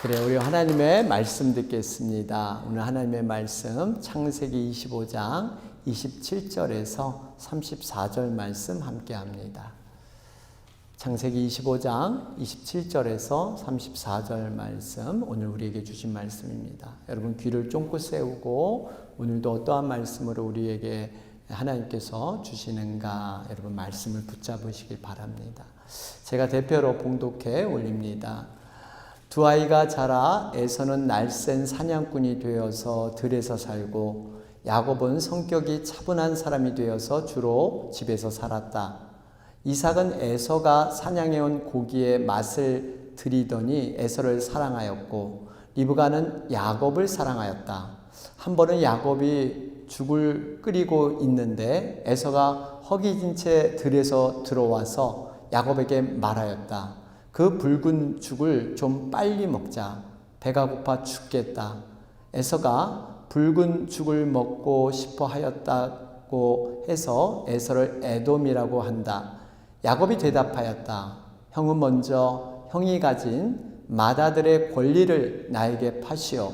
그래, 우리 하나님의 말씀 듣겠습니다. 오늘 하나님의 말씀 창세기 25장 27절에서 34절 말씀 함께 합니다. 창세기 25장 27절에서 34절 말씀, 오늘 우리에게 주신 말씀입니다. 여러분 귀를 쫑긋 세우고 오늘도 어떠한 말씀으로 우리에게 하나님께서 주시는가, 여러분 말씀을 붙잡으시길 바랍니다. 제가 대표로 봉독해 올립니다. 두 아이가 자라 에서는 날쌘 사냥꾼이 되어서 들에서 살고 야곱은 성격이 차분한 사람이 되어서 주로 집에서 살았다. 이삭은 에서가 사냥해온 고기의 맛을 들이더니 에서를 사랑하였고 리브가는 야곱을 사랑하였다. 한 번은 야곱이 죽을 끓이고 있는데 에서가 허기진 채 들에서 들어와서 야곱에게 말하였다. 그 붉은 죽을 좀 빨리 먹자. 배가 고파 죽겠다. 에서가 붉은 죽을 먹고 싶어 하였다고 해서 에서를 에돔이라고 한다. 야곱이 대답하였다. 형은 먼저 형이 가진 맏아들의 권리를 나에게 파시오.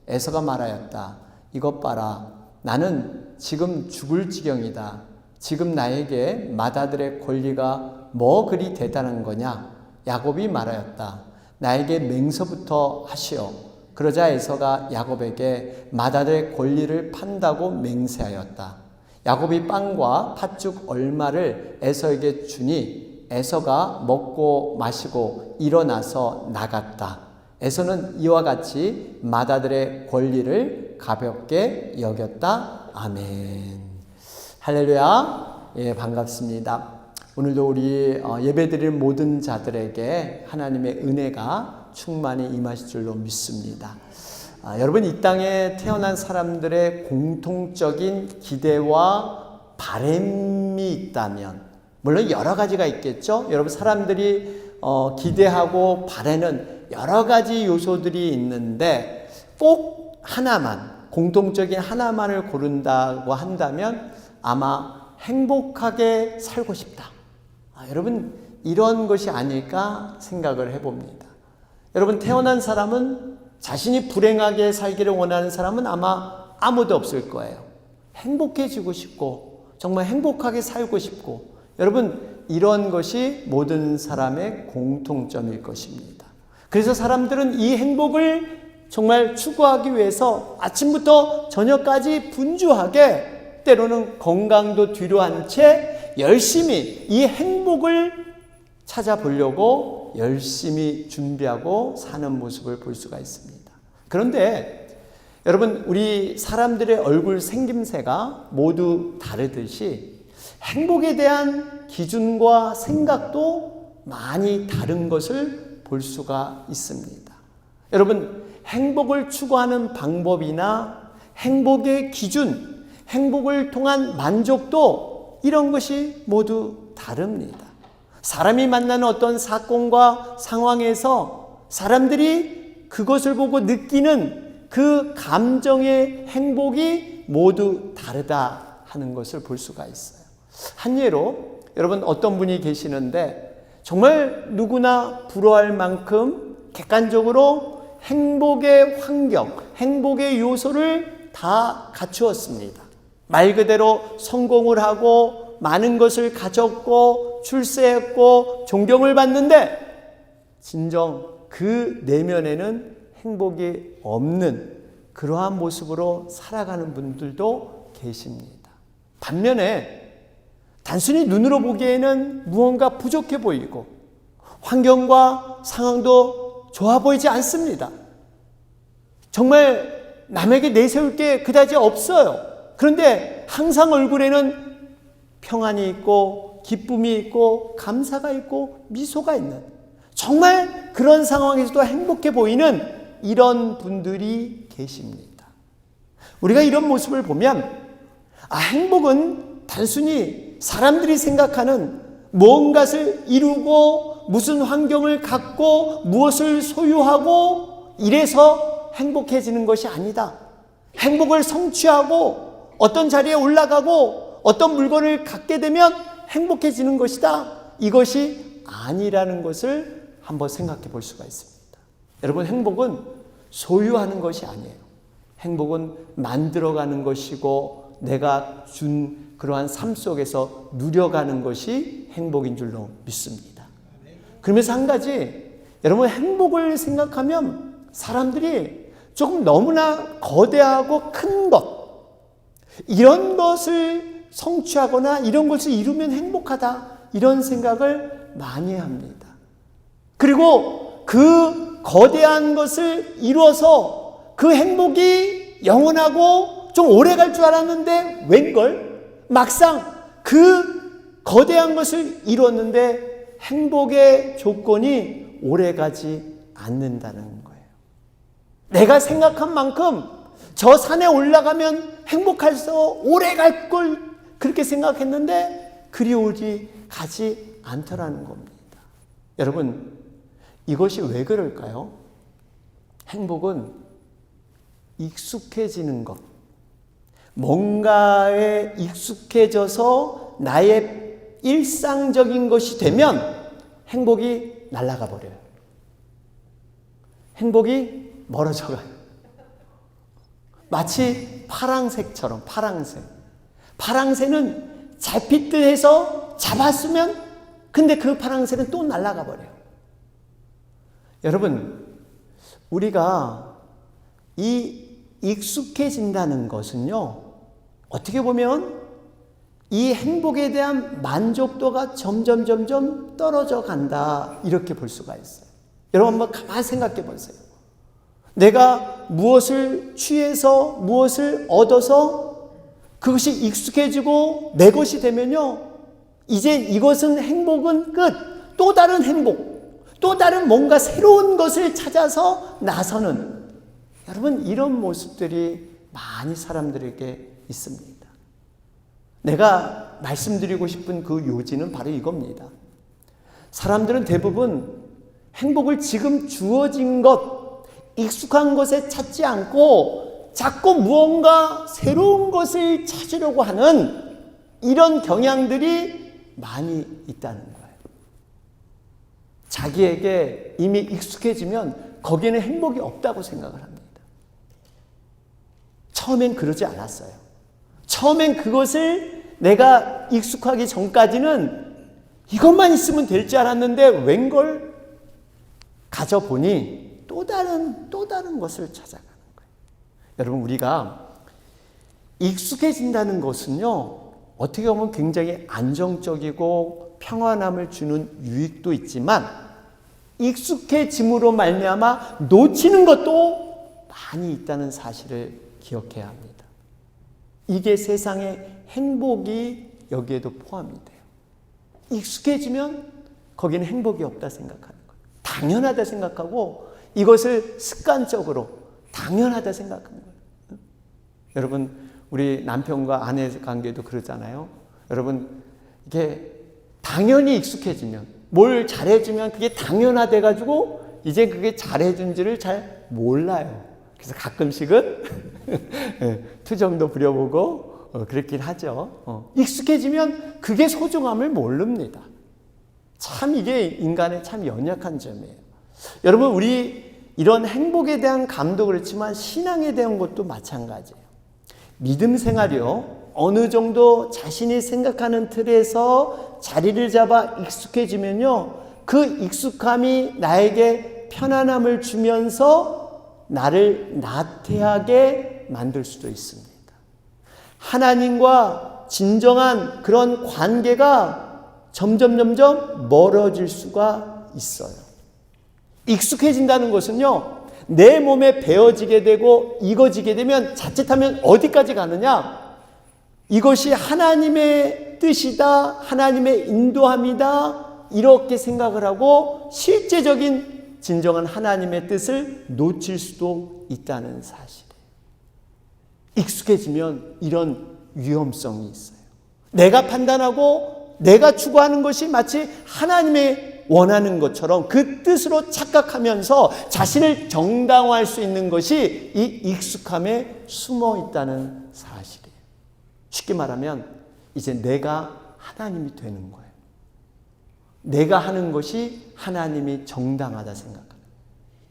에서가 말하였다. 이것 봐라. 나는 지금 죽을 지경이다. 지금 나에게 맏아들의 권리가 뭐 그리 대단한 거냐? 야곱이 말하였다. 나에게 맹서부터 하시오. 그러자 에서가 야곱에게 맏아들의 권리를 판다고 맹세하였다. 야곱이 빵과 팥죽 얼마를 에서에게 주니 에서가 먹고 마시고 일어나서 나갔다. 에서는 이와 같이 맏아들의 권리를 가볍게 여겼다. 아멘. 할렐루야. 예, 반갑습니다. 오늘도 우리 예배드릴 모든 자들에게 하나님의 은혜가 충만히 임하실 줄로 믿습니다. 여러분, 이 땅에 태어난 사람들의 공통적인 기대와 바람이 있다면, 물론 여러 가지가 있겠죠. 여러분, 사람들이 기대하고 바라는 여러 가지 요소들이 있는데 꼭 하나만, 공통적인 하나만을 고른다고 한다면 아마 행복하게 살고 싶다. 여러분, 이런 것이 아닐까 생각을 해봅니다. 여러분, 태어난 사람은 자신이 불행하게 살기를 원하는 사람은 아마 아무도 없을 거예요. 행복해지고 싶고 정말 행복하게 살고 싶고, 여러분, 이런 것이 모든 사람의 공통점일 것입니다. 그래서 사람들은 이 행복을 정말 추구하기 위해서 아침부터 저녁까지 분주하게, 때로는 건강도 뒤로 한 채 열심히 이 행복을 찾아보려고 열심히 준비하고 사는 모습을 볼 수가 있습니다. 그런데 여러분, 우리 사람들의 얼굴 생김새가 모두 다르듯이 행복에 대한 기준과 생각도 많이 다른 것을 볼 수가 있습니다. 여러분, 행복을 추구하는 방법이나 행복의 기준, 행복을 통한 만족도, 이런 것이 모두 다릅니다. 사람이 만나는 어떤 사건과 상황에서 사람들이 그것을 보고 느끼는 그 감정의 행복이 모두 다르다 하는 것을 볼 수가 있어요. 한 예로, 여러분, 어떤 분이 계시는데 정말 누구나 부러워할 만큼 객관적으로 행복의 환경, 행복의 요소를 다 갖추었습니다. 말 그대로 성공을 하고 많은 것을 가졌고 출세했고 존경을 받는데 진정 그 내면에는 행복이 없는 그러한 모습으로 살아가는 분들도 계십니다. 반면에 단순히 눈으로 보기에는 무언가 부족해 보이고 환경과 상황도 좋아 보이지 않습니다. 정말 남에게 내세울 게 그다지 없어요. 그런데 항상 얼굴에는 평안이 있고 기쁨이 있고 감사가 있고 미소가 있는, 정말 그런 상황에서도 행복해 보이는 이런 분들이 계십니다. 우리가 이런 모습을 보면 행복은 단순히 사람들이 생각하는 무언가를 이루고 무슨 환경을 갖고 무엇을 소유하고 이래서 행복해지는 것이 아니다. 행복을 성취하고 어떤 자리에 올라가고 어떤 물건을 갖게 되면 행복해지는 것이다. 이것이 아니라는 것을 한번 생각해 볼 수가 있습니다. 여러분, 행복은 소유하는 것이 아니에요. 행복은 만들어가는 것이고 내가 준 그러한 삶 속에서 누려가는 것이 행복인 줄로 믿습니다. 그러면서 한 가지, 여러분, 행복을 생각하면 사람들이 조금 너무나 거대하고 큰 것, 이런 것을 성취하거나 이런 것을 이루면 행복하다, 이런 생각을 많이 합니다. 그리고 그 거대한 것을 이루어서 그 행복이 영원하고 좀 오래 갈 줄 알았는데 웬걸? 막상 그 거대한 것을 이뤘는데 행복의 조건이 오래 가지 않는다는 거예요. 내가 생각한 만큼 저 산에 올라가면 행복해서 오래 갈 걸 그렇게 생각했는데 그리 오래 가지 않더라는 겁니다. 여러분, 이것이 왜 그럴까요? 행복은 익숙해지는 것, 뭔가에 익숙해져서 나의 일상적인 것이 되면 행복이 날아가 버려요. 행복이 멀어져 가요. 마치 파랑새처럼. 파랑새는 잡히듯 해서 잡았으면 근데 그 파랑새는 또 날아가 버려요. 여러분, 우리가 이 익숙해진다는 것은요, 어떻게 보면 이 행복에 대한 만족도가 점점 떨어져 간다, 이렇게 볼 수가 있어요. 여러분, 한번 가만히 생각해 보세요. 내가 무엇을 취해서 무엇을 얻어서 그것이 익숙해지고 내 것이 되면요, 이제 이것은 행복은 끝. 또 다른 행복, 또 다른 뭔가 새로운 것을 찾아서 나서는, 여러분, 이런 모습들이 많이 사람들에게 있습니다. 내가 말씀드리고 싶은 그 요지는 바로 이겁니다. 사람들은 대부분 행복을 지금 주어진 것, 익숙한 것에 찾지 않고 자꾸 무언가 새로운 것을 찾으려고 하는 이런 경향들이 많이 있다는 거예요. 자기에게 이미 익숙해지면 거기에는 행복이 없다고 생각을 합니다. 처음엔 그러지 않았어요. 처음엔 그것을 내가 익숙하기 전까지는 이것만 있으면 될 줄 알았는데 웬걸 가져보니 또 다른 것을 찾아가는 거예요. 여러분, 우리가 익숙해진다는 것은요, 어떻게 보면 굉장히 안정적이고 평안함을 주는 유익도 있지만 익숙해짐으로 말미암아 놓치는 것도 많이 있다는 사실을 기억해야 합니다. 이게 세상의 행복이 여기에도 포함이 돼요. 익숙해지면 거기는 행복이 없다 생각하는 거예요. 당연하다 생각하고 이것을 습관적으로 당연하다 생각하는 거예요. 여러분, 우리 남편과 아내 관계도 그러잖아요. 여러분, 이게 당연히 익숙해지면, 뭘 잘해주면 그게 당연화돼가지고 이제 그게 잘해준지를 잘 몰라요. 그래서 가끔씩은 투정도 부려보고 그렇긴 하죠. 익숙해지면 그게 소중함을 모릅니다. 참 이게 인간의 참 연약한 점이에요. 여러분, 우리 이런 행복에 대한 감도 그렇지만 신앙에 대한 것도 마찬가지예요. 믿음 생활이요, 어느 정도 자신이 생각하는 틀에서 자리를 잡아 익숙해지면요, 그 익숙함이 나에게 편안함을 주면서 나를 나태하게 만들 수도 있습니다. 하나님과 진정한 그런 관계가 점점 멀어질 수가 있어요. 익숙해진다는 것은요, 내 몸에 배어지게 되고 익어지게 되면 자칫하면 어디까지 가느냐? 이것이 하나님의 뜻이다, 하나님의 인도함이다, 이렇게 생각을 하고 실제적인 진정한 하나님의 뜻을 놓칠 수도 있다는 사실이에요. 익숙해지면 이런 위험성이 있어요. 내가 판단하고 내가 추구하는 것이 마치 하나님의 원하는 것처럼 그 뜻으로 착각하면서 자신을 정당화할 수 있는 것이 이 익숙함에 숨어 있다는 사실이에요. 쉽게 말하면 이제 내가 하나님이 되는 거예요. 내가 하는 것이 하나님이 정당하다 생각하는 거예요.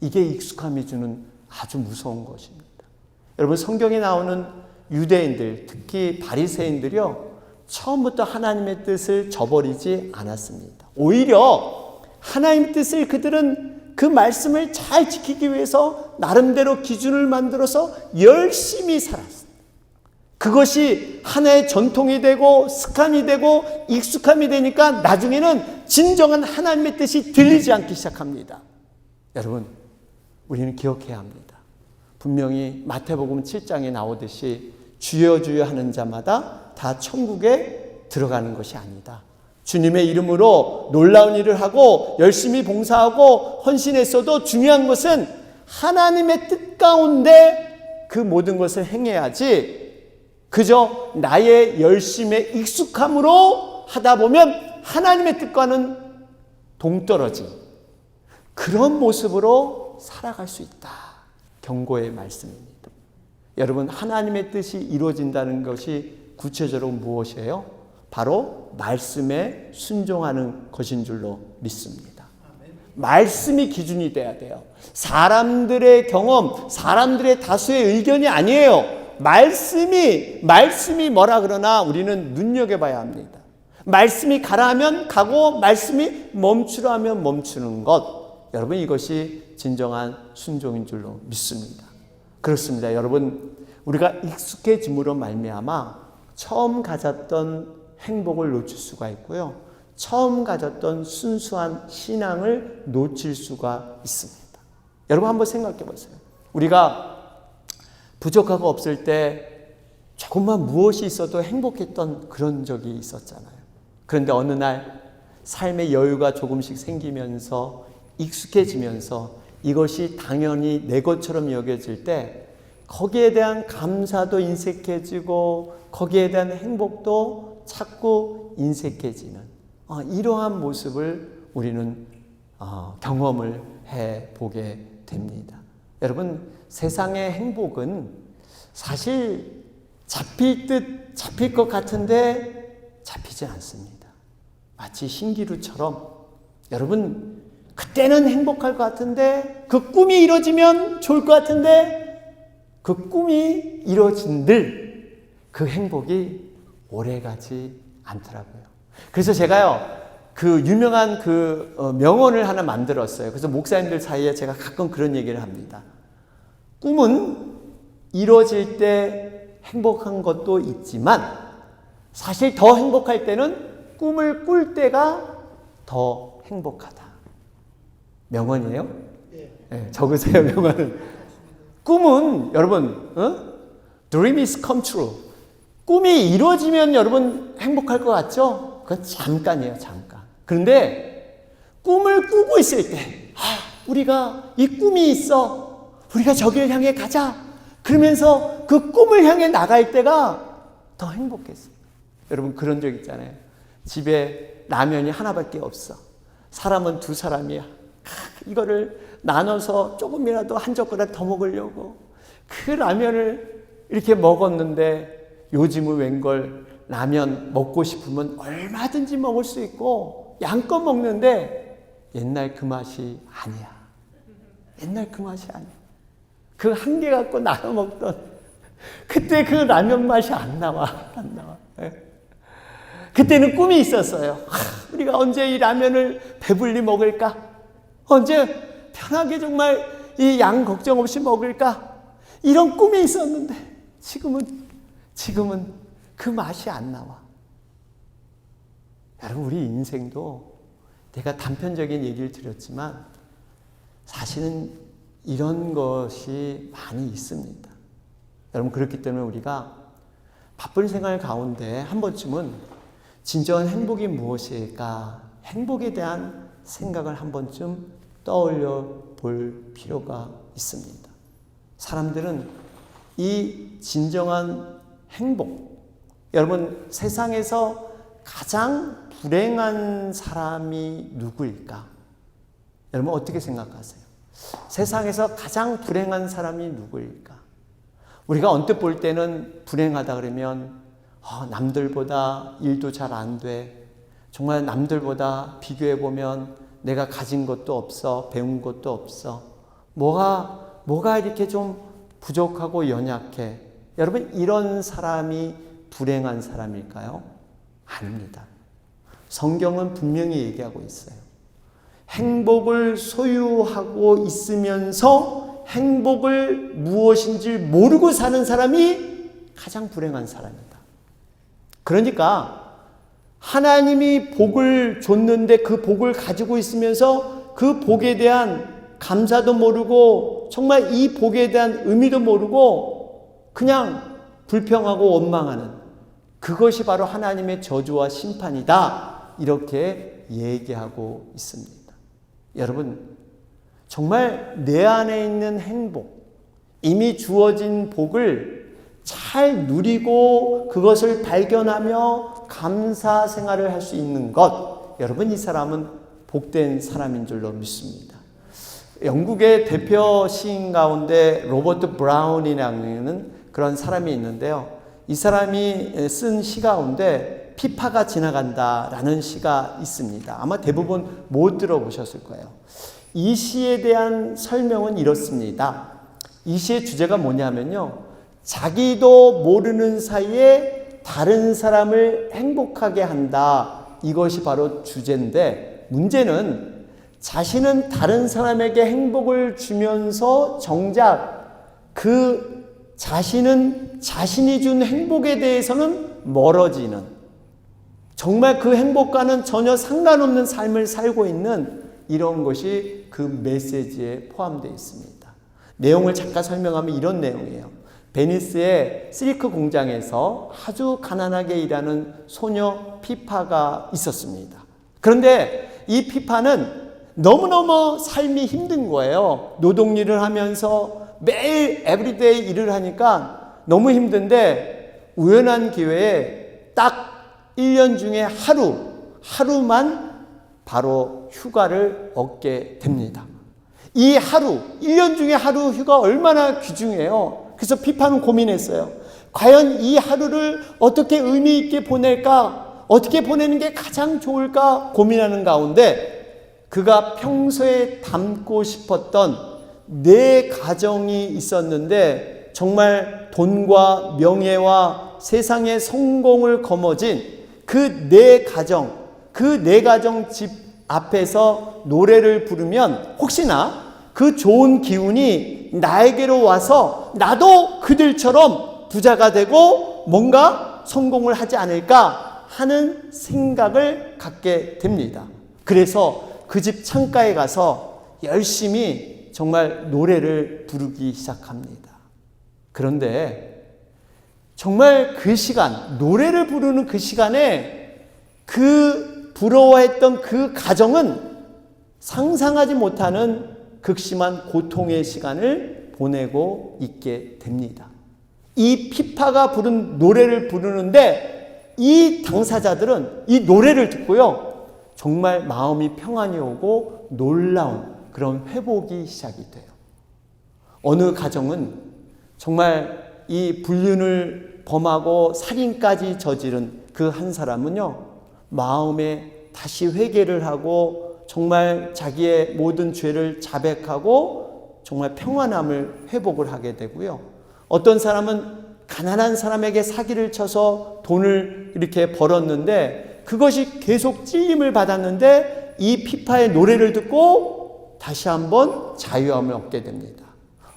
이게 익숙함이 주는 아주 무서운 것입니다. 여러분, 성경에 나오는 유대인들, 특히 바리새인들이요, 처음부터 하나님의 뜻을 저버리지 않았습니다. 오히려 하나님의 뜻을 그들은 그 말씀을 잘 지키기 위해서 나름대로 기준을 만들어서 열심히 살았습니다. 그것이 하나의 전통이 되고 습관이 되고 익숙함이 되니까 나중에는 진정한 하나님의 뜻이 들리지 않기 시작합니다. 여러분, 우리는 기억해야 합니다. 분명히 마태복음 7장에 나오듯이 주여 주여 하는 자마다 다 천국에 들어가는 것이 아니다. 주님의 이름으로 놀라운 일을 하고 열심히 봉사하고 헌신했어도 중요한 것은 하나님의 뜻 가운데 그 모든 것을 행해야지, 그저 나의 열심에 익숙함으로 하다 보면 하나님의 뜻과는 동떨어진 그런 모습으로 살아갈 수 있다. 경고의 말씀입니다. 여러분, 하나님의 뜻이 이루어진다는 것이 구체적으로 무엇이에요? 바로 말씀에 순종하는 것인 줄로 믿습니다. 말씀이 기준이 돼야 돼요. 사람들의 경험, 사람들의 다수의 의견이 아니에요. 말씀이 뭐라 그러나 우리는 눈여겨봐야 합니다. 말씀이 가라 하면 가고 말씀이 멈추라 하면 멈추는 것, 여러분, 이것이 진정한 순종인 줄로 믿습니다. 그렇습니다. 여러분, 우리가 익숙해짐으로 말미암아 처음 가졌던 행복을 놓칠 수가 있고요, 처음 가졌던 순수한 신앙을 놓칠 수가 있습니다. 여러분, 한번 생각해 보세요. 우리가 부족하고 없을 때 조금만 무엇이 있어도 행복했던 그런 적이 있었잖아요. 그런데 어느 날 삶의 여유가 조금씩 생기면서 익숙해지면서 이것이 당연히 내 것처럼 여겨질 때 거기에 대한 감사도 인색해지고 거기에 대한 행복도 자꾸 인색해지는 이러한 모습을 우리는 경험을 해보게 됩니다. 여러분, 세상의 행복은 사실 잡힐 것 같은데 잡히지 않습니다. 마치 신기루처럼 여러분, 그때는 행복할 것 같은데 그 꿈이 이루어지면 좋을 것 같은데 그 꿈이 이루어진들 그 행복이 오래가지 않더라고요. 그래서 제가요, 그 유명한 명언을 하나 만들었어요. 그래서 목사님들 사이에 제가 가끔 그런 얘기를 합니다. 꿈은 이루어질 때 행복한 것도 있지만 사실 더 행복할 때는 꿈을 꿀 때가 더 행복하다. 명언이에요? 네, 적으세요, 명언은. 꿈은 여러분, Dream is come true. 꿈이 이루어지면 여러분 행복할 것 같죠? 그건 잠깐이에요, 잠깐. 그런데 꿈을 꾸고 있을 때, 우리가 이 꿈이 있어, 우리가 저기를 향해 가자, 그러면서 그 꿈을 향해 나갈 때가 더 행복했어요. 여러분, 그런 적 있잖아요. 집에 라면이 하나밖에 없어. 사람은 두 사람이야. 이거를 나눠서 조금이라도 한 젓가락 더 먹으려고 그 라면을 이렇게 먹었는데, 요즘은 웬걸 라면 먹고 싶으면 얼마든지 먹을 수 있고 양껏 먹는데 옛날 그 맛이 아니야. 옛날 그 맛이 아니야. 그 한 개 갖고 나눠 먹던 그때 그 라면 맛이 안 나와. 그때는 꿈이 있었어요. 우리가 언제 이 라면을 배불리 먹을까? 언제 편하게 정말 이 양 걱정 없이 먹을까? 이런 꿈이 있었는데 지금은 그 맛이 안 나와. 여러분, 우리 인생도 내가 단편적인 얘기를 드렸지만 사실은 이런 것이 많이 있습니다. 여러분, 그렇기 때문에 우리가 바쁜 생활 가운데 한 번쯤은 진정한 행복이 무엇일까? 행복에 대한 생각을 한 번쯤 떠올려 볼 필요가 있습니다. 사람들은 이 진정한 행복, 여러분, 세상에서 가장 불행한 사람이 누구일까? 여러분, 어떻게 생각하세요? 세상에서 가장 불행한 사람이 누구일까? 우리가 언뜻 볼 때는 불행하다 그러면 남들보다 일도 잘 안 돼. 정말 남들보다 비교해 보면 내가 가진 것도 없어. 배운 것도 없어. 뭐가 이렇게 좀 부족하고 연약해? 여러분, 이런 사람이 불행한 사람일까요? 아닙니다. 성경은 분명히 얘기하고 있어요. 행복을 소유하고 있으면서 행복을 무엇인지 모르고 사는 사람이 가장 불행한 사람이다. 그러니까 하나님이 복을 줬는데 그 복을 가지고 있으면서 그 복에 대한 감사도 모르고 정말 이 복에 대한 의미도 모르고 그냥 불평하고 원망하는, 그것이 바로 하나님의 저주와 심판이다, 이렇게 얘기하고 있습니다. 여러분, 정말 내 안에 있는 행복, 이미 주어진 복을 잘 누리고 그것을 발견하며 감사 생활을 할 수 있는 것, 여러분, 이 사람은 복된 사람인 줄로 믿습니다. 영국의 대표 시인 가운데 로버트 브라운이라는 그런 사람이 있는데요. 이 사람이 쓴 시 가운데 피파가 지나간다라는 시가 있습니다. 아마 대부분 못 들어보셨을 거예요. 이 시에 대한 설명은 이렇습니다. 이 시의 주제가 뭐냐면요, 자기도 모르는 사이에 다른 사람을 행복하게 한다, 이것이 바로 주제인데, 문제는 자신은 다른 사람에게 행복을 주면서 정작 그 자신은 자신이 준 행복에 대해서는 멀어지는, 정말 그 행복과는 전혀 상관없는 삶을 살고 있는 이런 것이 그 메시지에 포함되어 있습니다. 내용을 잠깐 설명하면 이런 내용이에요. 베니스의 실크 공장에서 아주 가난하게 일하는 소녀 피파가 있었습니다. 그런데 이 피파는 너무너무 삶이 힘든 거예요. 노동일을 하면서 매일 에브리데이 일을 하니까 너무 힘든데, 우연한 기회에 딱 1년 중에 하루만 바로 휴가를 얻게 됩니다. 이 하루, 1년 중에 하루 휴가 얼마나 귀중해요. 그래서 피파는 고민했어요. 과연 이 하루를 어떻게 의미 있게 보낼까? 어떻게 보내는 게 가장 좋을까? 고민하는 가운데 그가 평소에 담고 싶었던 4가정이 있었는데, 정말 돈과 명예와 세상의 성공을 거머쥔 그 4가정, 그 4가정 집 앞에서 노래를 부르면 혹시나 그 좋은 기운이 나에게로 와서 나도 그들처럼 부자가 되고 뭔가 성공을 하지 않을까 하는 생각을 갖게 됩니다. 그래서 그 집 창가에 가서 열심히 정말 노래를 부르기 시작합니다. 그런데 정말 그 시간, 노래를 부르는 그 시간에 그 부러워했던 그 가정은 상상하지 못하는 극심한 고통의 시간을 보내고 있게 됩니다. 이 피파가 부른 노래를 부르는데 이 당사자들은 이 노래를 듣고요, 정말 마음이 평안이 오고 놀라운 그런 회복이 시작이 돼요. 어느 가정은 정말 이 불륜을 범하고 살인까지 저지른 그 한 사람은요, 마음에 다시 회개를 하고 정말 자기의 모든 죄를 자백하고 정말 평안함을 회복을 하게 되고요. 어떤 사람은 가난한 사람에게 사기를 쳐서 돈을 이렇게 벌었는데 그것이 계속 찔림을 받았는데 이 피파의 노래를 듣고 다시 한번 자유함을 얻게 됩니다.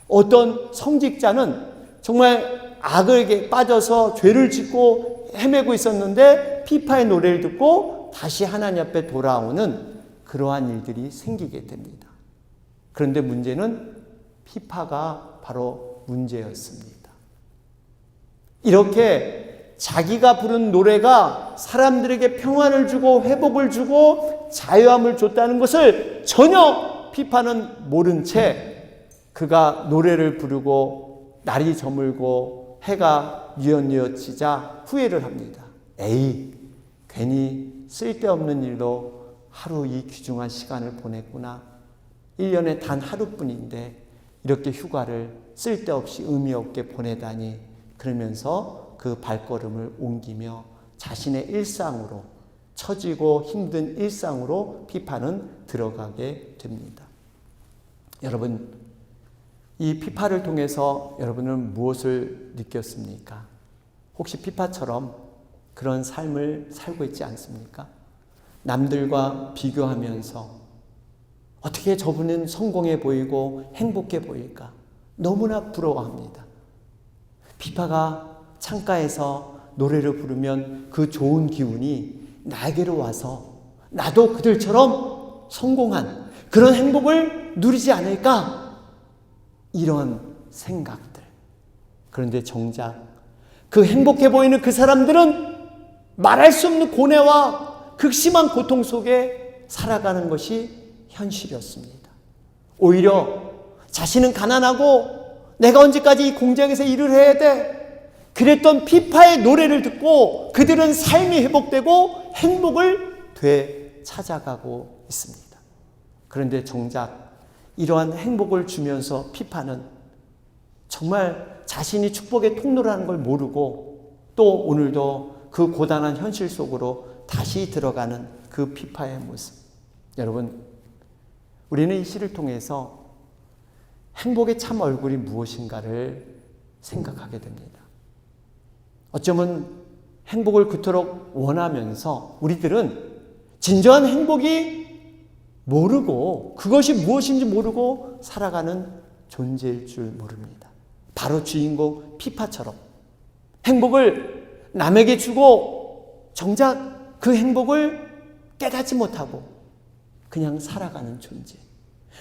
어떤 성직자는 정말 악에 빠져서 죄를 짓고 헤매고 있었는데 피파의 노래를 듣고 다시 하나님 앞에 돌아오는 그러한 일들이 생기게 됩니다. 그런데 문제는 피파가 바로 문제였습니다. 이렇게 자기가 부른 노래가 사람들에게 평안을 주고 회복을 주고 자유함을 줬다는 것을 전혀 피파는 모른 채 그가 노래를 부르고 날이 저물고 해가 뉘엿뉘엿지자 후회를 합니다. 에이, 괜히 쓸데없는 일로 하루 이 귀중한 시간을 보냈구나. 1년에 단 하루뿐인데 이렇게 휴가를 쓸데없이 의미 없게 보내다니, 그러면서 그 발걸음을 옮기며 자신의 일상으로, 처지고 힘든 일상으로 피파는 들어가게 됩니다. 여러분, 이 피파를 통해서 여러분은 무엇을 느꼈습니까? 혹시 피파처럼 그런 삶을 살고 있지 않습니까? 남들과 비교하면서 어떻게 저분은 성공해 보이고 행복해 보일까? 너무나 부러워합니다. 피파가 창가에서 노래를 부르면 그 좋은 기운이 나에게로 와서 나도 그들처럼 성공한 그런 행복을 누리지 않을까? 이런 생각들. 그런데 정작 그 행복해 보이는 그 사람들은 말할 수 없는 고뇌와 극심한 고통 속에 살아가는 것이 현실이었습니다. 오히려 자신은 가난하고 내가 언제까지 이 공장에서 일을 해야 돼? 그랬던 피파의 노래를 듣고 그들은 삶이 회복되고 행복을 되찾아가고 있습니다. 그런데 정작 이러한 행복을 주면서 피파는 정말 자신이 축복의 통로라는 걸 모르고 또 오늘도 그 고단한 현실 속으로 다시 들어가는 그 피파의 모습. 여러분, 우리는 이 시를 통해서 행복의 참 얼굴이 무엇인가를 생각하게 됩니다. 어쩌면 행복을 그토록 원하면서 우리들은 진정한 행복이 모르고 그것이 무엇인지 모르고 살아가는 존재일 줄 모릅니다. 바로 주인공 피파처럼 행복을 남에게 주고 정작 그 행복을 깨닫지 못하고 그냥 살아가는 존재.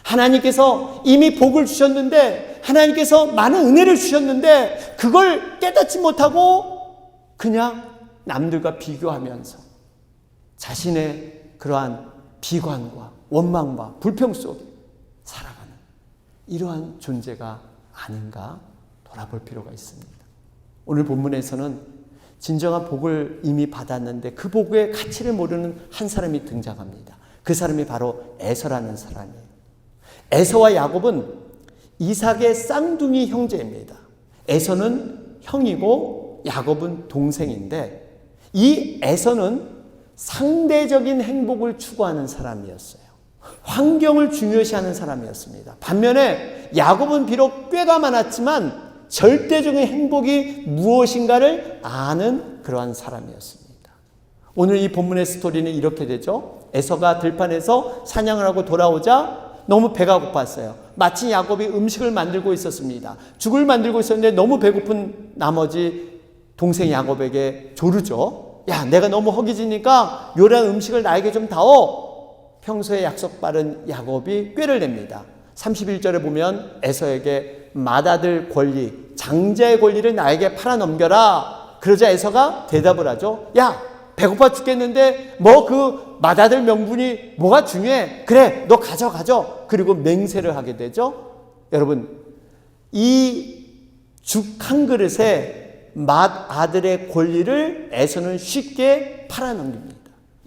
하나님께서 이미 복을 주셨는데 하나님께서 많은 은혜를 주셨는데 그걸 깨닫지 못하고 그냥 남들과 비교하면서 자신의 그러한 비관과 원망과 불평 속에 살아가는 이러한 존재가 아닌가 돌아볼 필요가 있습니다. 오늘 본문에서는 진정한 복을 이미 받았는데 그 복의 가치를 모르는 한 사람이 등장합니다. 그 사람이 바로 에서라는 사람이에요. 에서와 야곱은 이삭의 쌍둥이 형제입니다. 에서는 형이고 야곱은 동생인데 이 에서는 상대적인 행복을 추구하는 사람이었어요. 환경을 중요시하는 사람이었습니다. 반면에 야곱은 비록 꾀가 많았지만 절대적인 행복이 무엇인가를 아는 그러한 사람이었습니다. 오늘 이 본문의 스토리는 이렇게 되죠. 에서가 들판에서 사냥을 하고 돌아오자 너무 배가 고팠어요. 마침 야곱이 음식을 만들고 있었습니다. 죽을 만들고 있었는데 너무 배고픈 나머지 동생 야곱에게 조르죠. 야, 내가 너무 허기지니까 요리한 음식을 나에게 좀 다오. 평소에 약속 바른 야곱이 꾀를 냅니다. 31절에 보면 에서에게 맏아들 권리, 장자의 권리를 나에게 팔아넘겨라. 그러자 에서가 대답을 하죠. 야, 배고파 죽겠는데 뭐 그 맏아들 명분이 뭐가 중요해? 그래, 너 가져. 그리고 맹세를 하게 되죠. 여러분, 이 죽 한 그릇에 맏아들의 권리를 에서는 쉽게 팔아넘깁니다.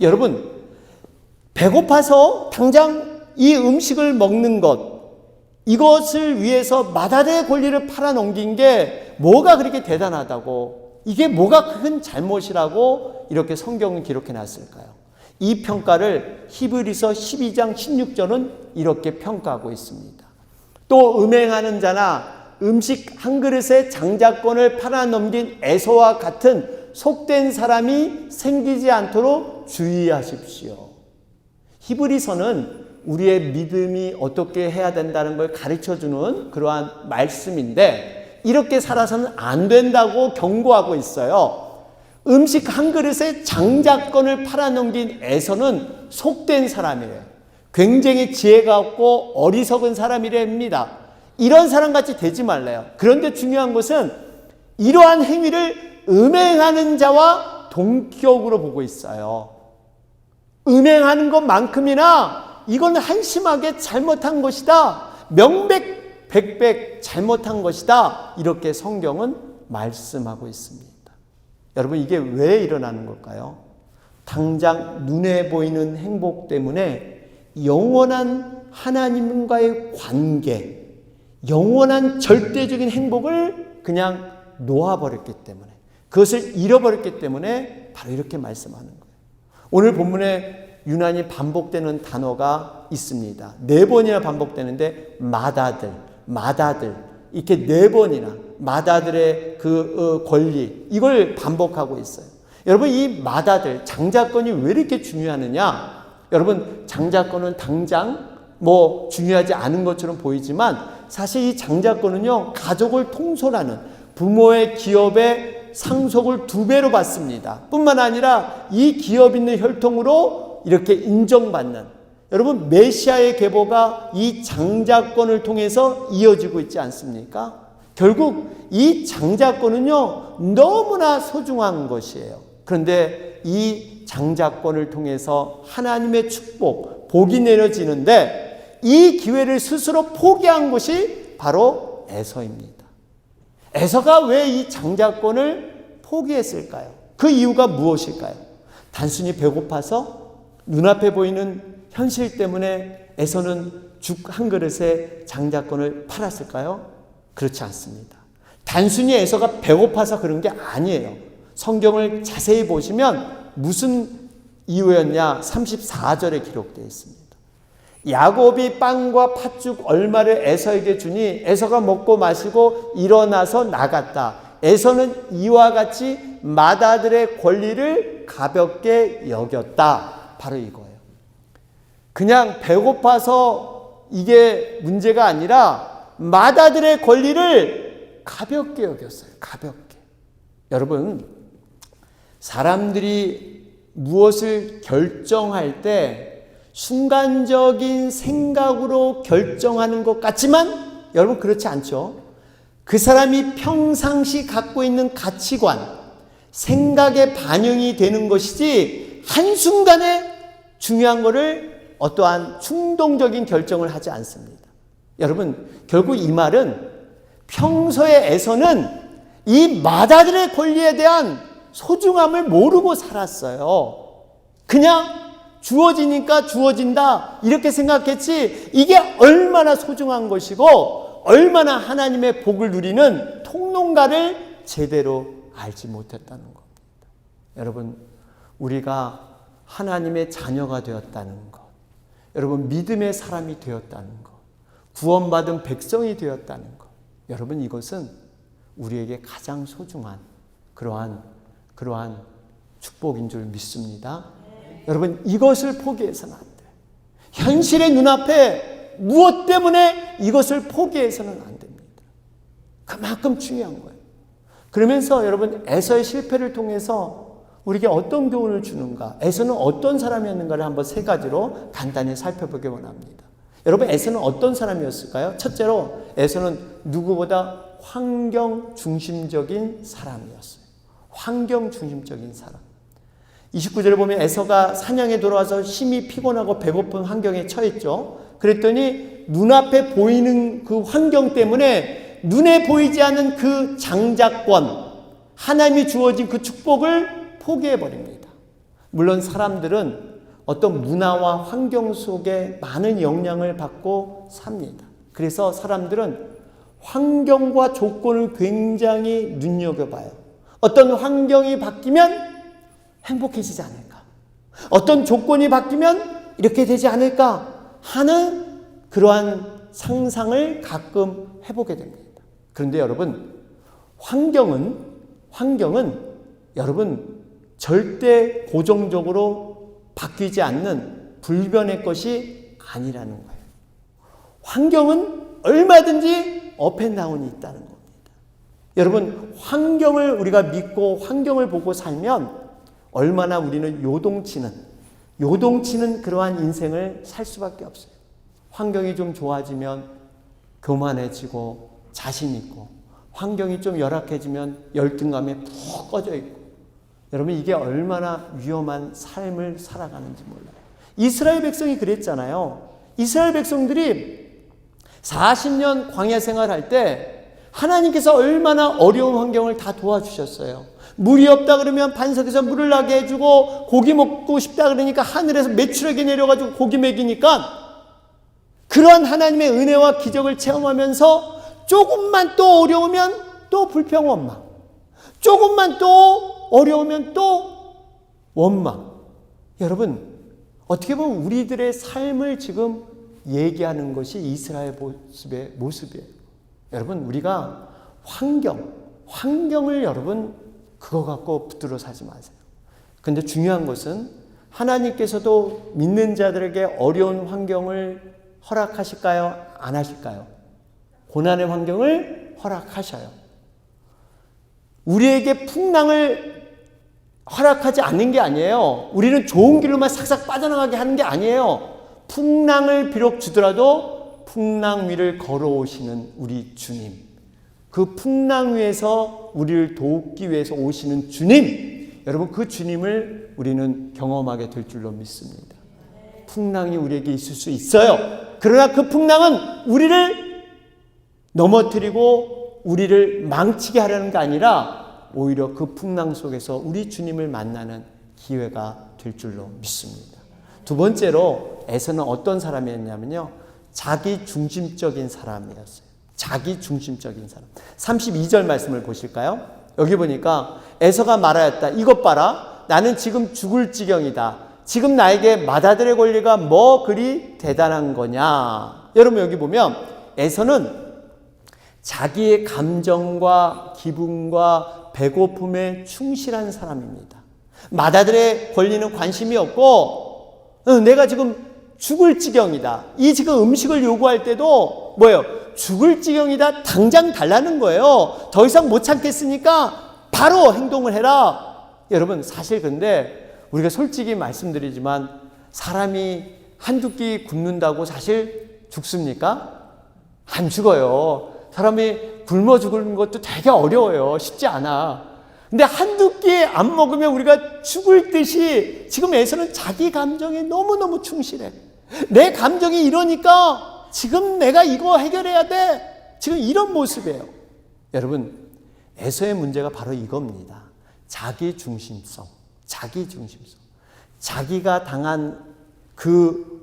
여러분, 배고파서 당장 이 음식을 먹는 것, 이것을 위해서 맏아들의 권리를 팔아넘긴 게 뭐가 그렇게 대단하다고, 이게 뭐가 큰 잘못이라고 이렇게 성경은 기록해 놨을까요? 이 평가를 히브리서 12장 16절은 이렇게 평가하고 있습니다. 또 음행하는 자나 음식 한 그릇에 장자권을 팔아넘긴 에서와 같은 속된 사람이 생기지 않도록 주의하십시오. 히브리서는 우리의 믿음이 어떻게 해야 된다는 걸 가르쳐주는 그러한 말씀인데 이렇게 살아서는 안 된다고 경고하고 있어요. 음식 한 그릇에 장자권을 팔아넘긴 에서는 속된 사람이래요. 굉장히 지혜가 없고 어리석은 사람이랍니다. 이런 사람같이 되지 말래요. 그런데 중요한 것은 이러한 행위를 음행하는 자와 동격으로 보고 있어요. 음행하는 것만큼이나 이건 한심하게 잘못한 것이다. 명백백백 잘못한 것이다. 이렇게 성경은 말씀하고 있습니다. 여러분, 이게 왜 일어나는 걸까요? 당장 눈에 보이는 행복 때문에 영원한 하나님과의 관계, 영원한 절대적인 행복을 그냥 놓아버렸기 때문에, 그것을 잃어버렸기 때문에 바로 이렇게 말씀하는 거예요. 오늘 본문에 유난히 반복되는 단어가 있습니다. 4번이나 반복되는데 맏아들, 맏아들, 이렇게 4번이나 맏아들의 그 권리, 이걸 반복하고 있어요. 여러분, 이 맏아들, 장자권이 왜 이렇게 중요하느냐? 여러분, 장자권은 당장 중요하지 않은 것처럼 보이지만 사실 이 장자권은요, 가족을 통솔하는 부모의 기업의 상속을 2배로 받습니다. 뿐만 아니라 이 기업 있는 혈통으로 이렇게 인정받는, 여러분, 메시아의 계보가 이 장자권을 통해서 이어지고 있지 않습니까? 결국 이 장자권은요, 너무나 소중한 것이에요. 그런데 이 장자권을 통해서 하나님의 축복, 복이 내려지는데 이 기회를 스스로 포기한 것이 바로 에서입니다. 에서가 왜 이 장자권을 포기했을까요? 그 이유가 무엇일까요? 단순히 배고파서 눈앞에 보이는 현실 때문에 에서는 죽 한 그릇에 장자권을 팔았을까요? 그렇지 않습니다. 단순히 에서가 배고파서 그런 게 아니에요. 성경을 자세히 보시면 무슨 이유였냐? 34절에 기록되어 있습니다. 야곱이 빵과 팥죽 얼마를 에서에게 주니 에서가 먹고 마시고 일어나서 나갔다. 에서는 이와 같이 맏아들의 권리를 가볍게 여겼다. 바로 이거예요. 그냥 배고파서 이게 문제가 아니라 맏아들의 권리를 가볍게 여겼어요. 가볍게. 여러분, 사람들이 무엇을 결정할 때 순간적인 생각으로 결정하는 것 같지만 여러분, 그렇지 않죠? 그 사람이 평상시 갖고 있는 가치관, 생각에 반영이 되는 것이지 한순간에 중요한 것을 어떠한 충동적인 결정을 하지 않습니다. 여러분, 결국 이 말은 평소에 에서는 이 맏아들의 권리에 대한 소중함을 모르고 살았어요. 그냥 주어지니까 주어진다 이렇게 생각했지 이게 얼마나 소중한 것이고 얼마나 하나님의 복을 누리는 통로인가를 제대로 알지 못했다는 겁니다. 여러분, 우리가 하나님의 자녀가 되었다는 것, 여러분, 믿음의 사람이 되었다는 것, 구원받은 백성이 되었다는 것, 여러분, 이것은 우리에게 가장 소중한 그러한 축복인 줄 믿습니다. 여러분, 이것을 포기해서는 안 돼요. 현실의 눈앞에 무엇 때문에 이것을 포기해서는 안 됩니다. 그만큼 중요한 거예요. 그러면서 여러분, 에서의 실패를 통해서 우리에게 어떤 교훈을 주는가, 에서는 어떤 사람이었는가를 한번 3가지로 간단히 살펴보기 원합니다. 여러분, 에서는 어떤 사람이었을까요? 첫째로 에서는 누구보다 환경 중심적인 사람이었어요. 환경 중심적인 사람. 29절에 보면 에서가 사냥에 돌아와서 심히 피곤하고 배고픈 환경에 처했죠. 그랬더니 눈앞에 보이는 그 환경 때문에 눈에 보이지 않는 그 장자권, 하나님이 주어진 그 축복을 포기해버립니다. 물론 사람들은 어떤 문화와 환경 속에 많은 영향을 받고 삽니다. 그래서 사람들은 환경과 조건을 굉장히 눈여겨봐요. 어떤 환경이 바뀌면 행복해지지 않을까? 어떤 조건이 바뀌면 이렇게 되지 않을까? 하는 그러한 상상을 가끔 해보게 됩니다. 그런데 여러분, 환경은 여러분 절대 고정적으로 바뀌지 않는 불변의 것이 아니라는 거예요. 환경은 얼마든지 업앤다운이 있다는 겁니다. 여러분, 환경을 우리가 믿고 환경을 보고 살면 얼마나 우리는 요동치는 그러한 인생을 살 수밖에 없어요. 환경이 좀 좋아지면 교만해지고 자신 있고, 환경이 좀 열악해지면 열등감에 푹 꺼져 있고, 여러분, 이게 얼마나 위험한 삶을 살아가는지 몰라요. 이스라엘 백성이 그랬잖아요. 이스라엘 백성들이 40년 광야 생활할 때 하나님께서 얼마나 어려운 환경을 다 도와주셨어요. 물이 없다 그러면 반석에서 물을 나게 해주고, 고기 먹고 싶다 그러니까 하늘에서 메추라기 내려가지고 고기 먹이니까, 그런 하나님의 은혜와 기적을 체험하면서 조금만 또 어려우면 또 불평 원망, 조금만 또 어려우면 또 원망. 여러분, 어떻게 보면 우리들의 삶을 지금 얘기하는 것이 이스라엘 모습이에요. 여러분, 우리가 환경을 여러분 그거 갖고 붙들어 사지 마세요. 근데 중요한 것은 하나님께서도 믿는 자들에게 어려운 환경을 허락하실까요? 안 하실까요? 고난의 환경을 허락하셔요. 우리에게 풍랑을 허락하지 않는 게 아니에요. 우리는 좋은 길로만 삭삭 빠져나가게 하는 게 아니에요. 풍랑을 비록 주더라도 풍랑 위를 걸어오시는 우리 주님, 그 풍랑 위에서 우리를 돕기 위해서 오시는 주님, 여러분 그 주님을 우리는 경험하게 될 줄로 믿습니다. 풍랑이 우리에게 있을 수 있어요. 그러나 그 풍랑은 우리를 넘어뜨리고 우리를 망치게 하려는 게 아니라 오히려 그 풍랑 속에서 우리 주님을 만나는 기회가 될 줄로 믿습니다. 두 번째로 에서는 어떤 사람이었냐면요, 자기 중심적인 사람이었어요. 자기 중심적인 사람. 32절 말씀을 보실까요? 여기 보니까 에서가 말하였다. 이것 봐라. 나는 지금 죽을 지경이다. 지금 나에게 맏아들의 권리가 뭐 그리 대단한 거냐. 여러분 여기 보면 에서는 자기의 감정과 기분과 배고픔에 충실한 사람입니다. 맏아들의 권리는 관심이 없고 내가 지금 죽을 지경이다. 이 지금 음식을 요구할 때도 뭐예요? 죽을 지경이다. 당장 달라는 거예요. 더 이상 못 참겠으니까 바로 행동을 해라. 여러분 사실 근데 우리가 솔직히 말씀드리지만 사람이 한두 끼 굶는다고 사실 죽습니까? 안 죽어요. 사람이 굶어 죽는 것도 되게 어려워요. 쉽지 않아. 근데 한두 끼 안 먹으면 우리가 죽을 듯이 지금 에서는 자기 감정에 너무너무 충실해. 내 감정이 이러니까 지금 내가 이거 해결해야 돼. 지금 이런 모습이에요. 여러분 에서의 문제가 바로 이겁니다. 자기 중심성. 자기가 당한 그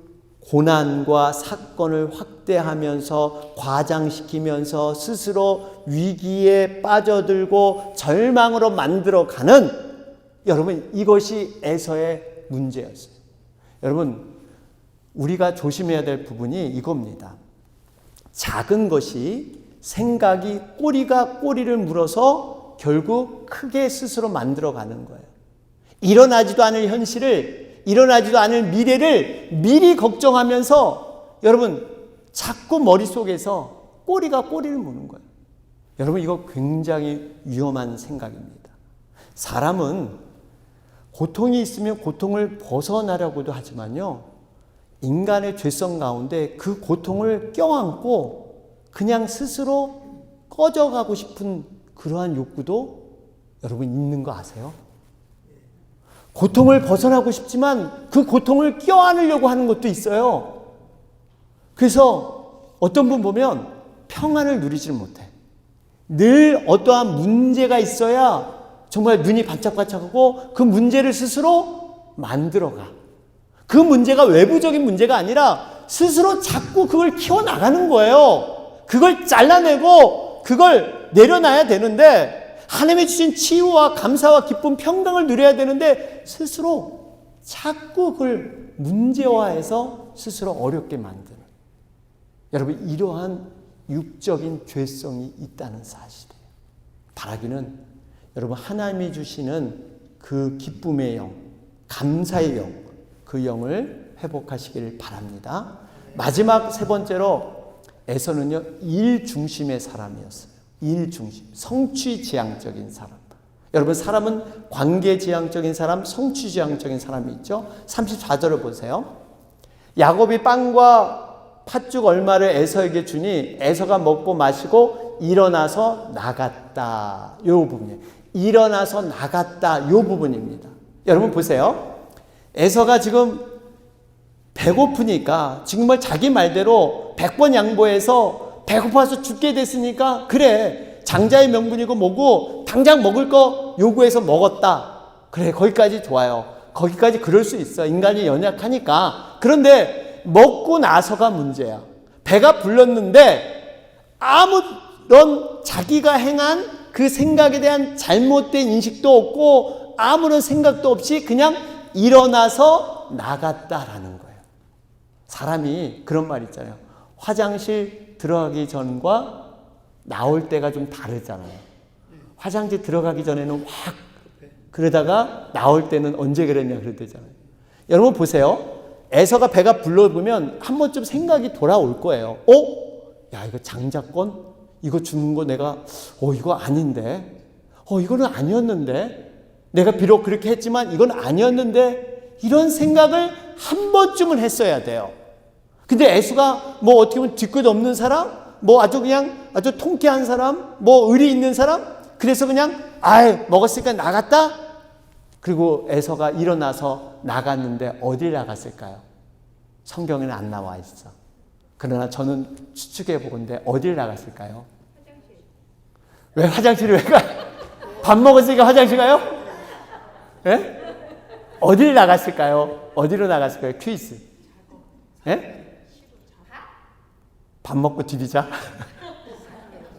고난과 사건을 확대하면서 과장시키면서 스스로 위기에 빠져들고 절망으로 만들어가는, 여러분 이것이 에서의 문제였어요. 여러분 우리가 조심해야 될 부분이 이겁니다. 작은 것이 생각이 꼬리가 꼬리를 물어서 결국 크게 스스로 만들어가는 거예요. 일어나지도 않을 현실을, 일어나지도 않을 미래를 미리 걱정하면서 여러분 자꾸 머릿속에서 꼬리가 꼬리를 무는 거예요. 여러분 이거 굉장히 위험한 생각입니다. 사람은 고통이 있으면 고통을 벗어나려고도 하지만요, 인간의 죄성 가운데 그 고통을 껴안고 그냥 스스로 꺼져가고 싶은 그러한 욕구도 여러분 있는 거 아세요? 고통을 벗어나고 싶지만 그 고통을 껴안으려고 하는 것도 있어요. 그래서 어떤 분 보면 평안을 누리지를 못해. 늘 어떠한 문제가 있어야 정말 눈이 반짝반짝하고 그 문제를 스스로 만들어가. 그 문제가 외부적인 문제가 아니라 스스로 자꾸 그걸 키워나가는 거예요. 그걸 잘라내고 그걸 내려놔야 되는데, 하나님이 주신 치유와 감사와 기쁨, 평강을 누려야 되는데 스스로 자꾸 그걸 문제화해서 스스로 어렵게 만드는, 여러분 이러한 육적인 죄성이 있다는 사실이에요. 바라기는 여러분 하나님이 주시는 그 기쁨의 영, 감사의 영, 그 영을 회복하시길 바랍니다. 마지막 세 번째로 에서는요, 일 중심의 사람이었어요. 일 중심, 성취지향적인 사람. 여러분 사람은 관계지향적인 사람, 성취지향적인 사람이 있죠. 34절을 보세요. 야곱이 빵과 팥죽 얼마를 에서에게 주니 에서가 먹고 마시고 일어나서 나갔다. 이 부분이에요. 일어나서 나갔다. 이 부분입니다. 여러분 보세요. 에서가 지금 배고프니까 정말 자기 말대로 100번 양보해서 배고파서 죽게 됐으니까 그래 장자의 명분이고 뭐고 당장 먹을 거 요구해서 먹었다. 그래 거기까지 좋아요. 거기까지 그럴 수 있어. 인간이 연약하니까. 그런데 먹고 나서가 문제야. 배가 불렀는데 아무런 자기가 행한 그 생각에 대한 잘못된 인식도 없고 아무런 생각도 없이 그냥 일어나서 나갔다라는 거예요. 사람이 그런 말 있잖아요. 화장실 들어가기 전과 나올 때가 좀 다르잖아요. 화장실 들어가기 전에는 확 그러다가 나올 때는 언제 그랬냐 그랬대잖아요. 여러분 보세요. 에서가 배가 불러보면 한 번쯤 생각이 돌아올 거예요. 야, 이거 장자권? 이거 주는 거 내가, 이거 아닌데? 이거는 아니었는데? 내가 비록 그렇게 했지만 이건 아니었는데? 이런 생각을 한 번쯤은 했어야 돼요. 근데 에서가 뭐 어떻게 보면 뒤끝 없는 사람? 뭐 아주 통쾌한 사람? 뭐 의리 있는 사람? 그래서 그냥, 먹었으니까 나갔다? 그리고 에서가 일어나서 나갔는데 어딜 나갔을까요? 성경에는 안 나와 있어. 그러나 저는 추측해 보건데 어딜 나갔을까요? 화장실. 왜 화장실을 왜 가? 밥 먹었으니까 화장실 가요? 예? 어딜 나갔을까요? 어디로 나갔을까요? 퀴즈. 예? 밥 먹고 디디자?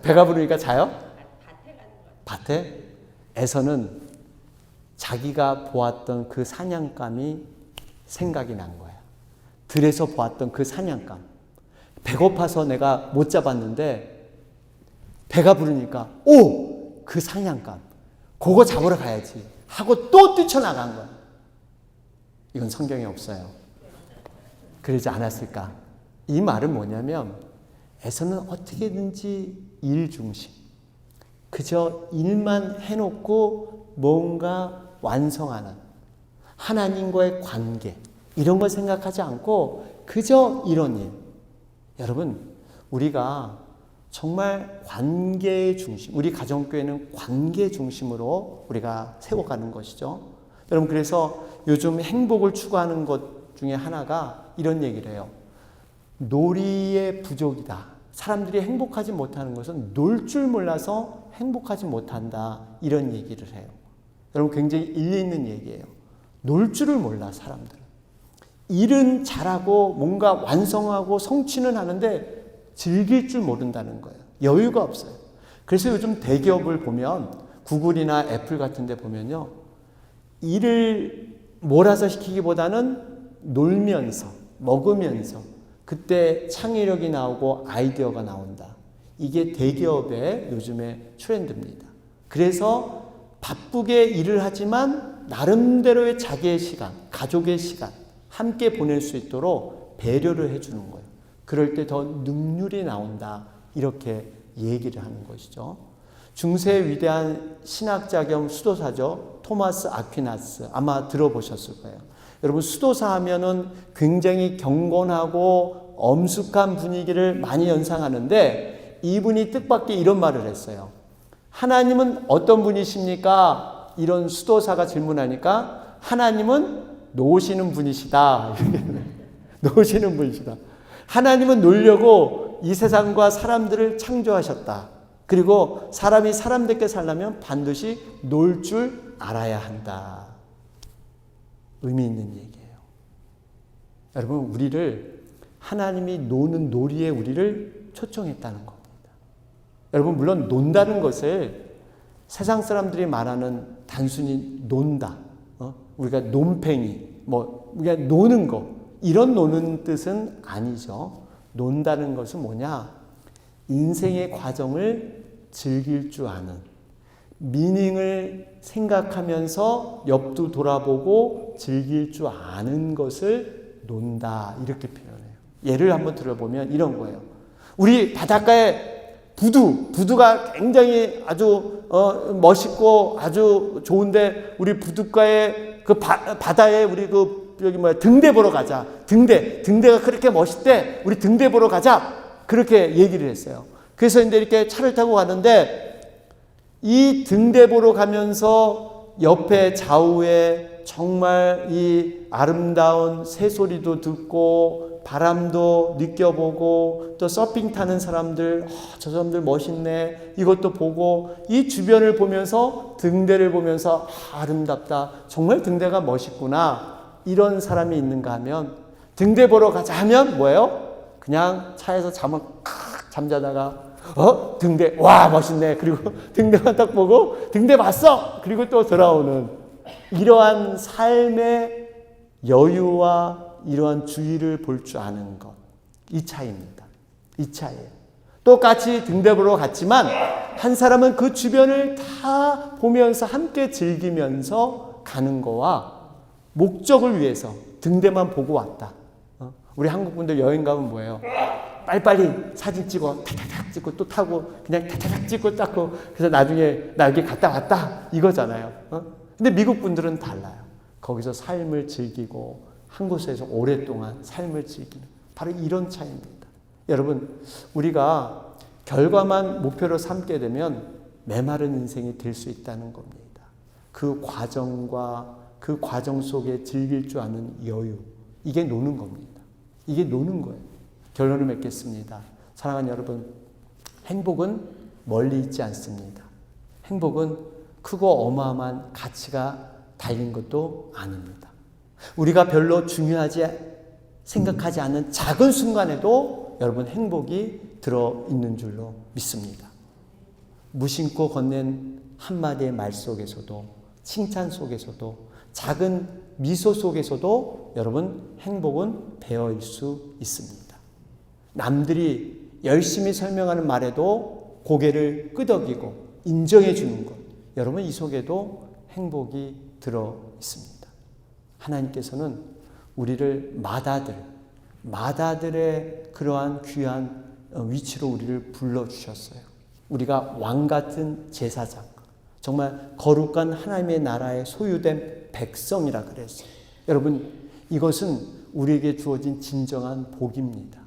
배가 부르니까 자요? 밭에? 에서는 자기가 보았던 그 사냥감이 생각이 난 거야. 들에서 보았던 그 사냥감. 배고파서 내가 못 잡았는데 배가 부르니까 그 사냥감. 그거 잡으러 가야지 하고 또 뛰쳐나간 거야. 이건 성경에 없어요. 그러지 않았을까? 이 말은 뭐냐면 에서는 어떻게든지 일 중심. 그저 일만 해놓고 뭔가 완성하는 하나님과의 관계 이런 걸 생각하지 않고 그저 이런 일. 여러분 우리가 정말 관계의 중심, 우리 가정교회는 관계 중심으로 우리가 세워가는 것이죠. 여러분 그래서 요즘 행복을 추구하는 것 중에 하나가 이런 얘기를 해요. 놀이의 부족이다. 사람들이 행복하지 못하는 것은 놀 줄 몰라서 행복하지 못한다. 이런 얘기를 해요. 여러분 굉장히 일리 있는 얘기예요. 놀 줄을 몰라 사람들은. 일은 잘하고 뭔가 완성하고 성취는 하는데 즐길 줄 모른다는 거예요. 여유가 없어요. 그래서 요즘 대기업을 보면 구글이나 애플 같은 데 보면요. 일을 몰아서 시키기보다는 놀면서 먹으면서 그때 창의력이 나오고 아이디어가 나온다. 이게 대기업의 요즘의 트렌드입니다. 그래서 바쁘게 일을 하지만 나름대로의 자기의 시간, 가족의 시간 함께 보낼 수 있도록 배려를 해주는 거예요. 그럴 때 더 능률이 나온다. 이렇게 얘기를 하는 것이죠. 중세 위대한 신학자 겸 수도사죠. 토마스 아퀴나스 아마 들어보셨을 거예요. 여러분 수도사 하면은 굉장히 경건하고 엄숙한 분위기를 많이 연상하는데 이분이 뜻밖의 이런 말을 했어요. 하나님은 어떤 분이십니까? 이런 수도사가 질문하니까 하나님은 노시는 분이시다. 노시는 분이시다. 하나님은 놀려고 이 세상과 사람들을 창조하셨다. 그리고 사람이 사람답게 살려면 반드시 놀 줄 알아야 한다. 의미 있는 얘기예요. 여러분 우리를 하나님이 노는 놀이에 우리를 초청했다는 겁니다. 여러분 물론 논다는 것을 세상 사람들이 말하는 단순히 논다. 우리가 논팽이, 우리가 노는 거 이런 노는 뜻은 아니죠. 논다는 것은 뭐냐? 인생의 과정을 즐길 줄 아는, 미닝을 생각하면서 옆도 돌아보고 즐길 줄 아는 것을 논다 이렇게 표현해요. 예를 한번 들어보면 이런 거예요. 우리 바닷가에 부두가 굉장히 아주 멋있고 아주 좋은데 우리 부둣가에 그 바다에 우리 등대 보러 가자. 등대가 그렇게 멋있대. 우리 등대 보러 가자. 그렇게 얘기를 했어요. 그래서 이제 이렇게 차를 타고 가는데 이 등대 보러 가면서 옆에 좌우에 정말 이 아름다운 새소리도 듣고 바람도 느껴보고 또 서핑 타는 사람들, 저 사람들 멋있네. 이것도 보고 이 주변을 보면서 등대를 보면서 아름답다. 정말 등대가 멋있구나. 이런 사람이 있는가 하면 등대 보러 가자 하면 뭐예요? 그냥 차에서 잠자다가 등대 와 멋있네. 그리고 등대만 딱 보고 등대 봤어. 그리고 또 돌아오는 이러한 삶의 여유와 이러한 주의를 볼 줄 아는 것. 이 차이입니다. 이 차이예요. 똑같이 등대보러 갔지만 한 사람은 그 주변을 다 보면서 함께 즐기면서 가는 거와 목적을 위해서 등대만 보고 왔다. 우리 한국 분들 여행 가면 뭐예요? 빨리빨리 사진 찍어 타타닥 찍고 또 타고 그냥 타타닥 찍고 닦고 그래서 나중에 나 여기 갔다 왔다 이거잖아요. 근데 미국 분들은 달라요. 거기서 삶을 즐기고 한 곳에서 오랫동안 삶을 즐기는 바로 이런 차이입니다. 여러분, 우리가 결과만 목표로 삼게 되면 메마른 인생이 될 수 있다는 겁니다. 그 과정과 그 과정 속에 즐길 줄 아는 여유, 이게 노는 겁니다. 이게 노는 거예요. 결론을 맺겠습니다. 사랑하는 여러분, 행복은 멀리 있지 않습니다. 행복은 크고 어마어마한 가치가 달린 것도 아닙니다. 우리가 별로 중요하지 생각하지 않는 작은 순간에도 여러분 행복이 들어있는 줄로 믿습니다. 무심코 건넨 한마디의 말 속에서도, 칭찬 속에서도, 작은 미소 속에서도 여러분 행복은 배어있을 수 있습니다. 남들이 열심히 설명하는 말에도 고개를 끄덕이고 인정해 주는 것, 여러분 이 속에도 행복이 들어 있습니다. 하나님께서는 우리를 마다들의 그러한 귀한 위치로 우리를 불러주셨어요. 우리가 왕같은 제사장, 정말 거룩한 하나님의 나라에 소유된 백성이라 그랬어요. 여러분, 이것은 우리에게 주어진 진정한 복입니다.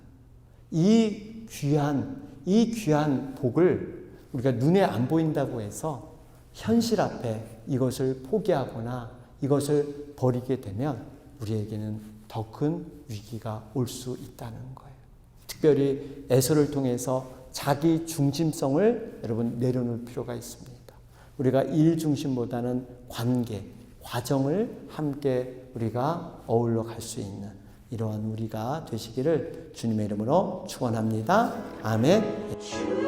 이 귀한 복을 우리가 눈에 안 보인다고 해서 현실 앞에 이것을 포기하거나 이것을 버리게 되면 우리에게는 더 큰 위기가 올 수 있다는 거예요. 특별히 에서를 통해서 자기 중심성을 여러분 내려놓을 필요가 있습니다. 우리가 일 중심보다는 관계, 과정을 함께 우리가 어울러 갈 수 있는 이러한 우리가 되시기를 주님의 이름으로 축원합니다. 아멘.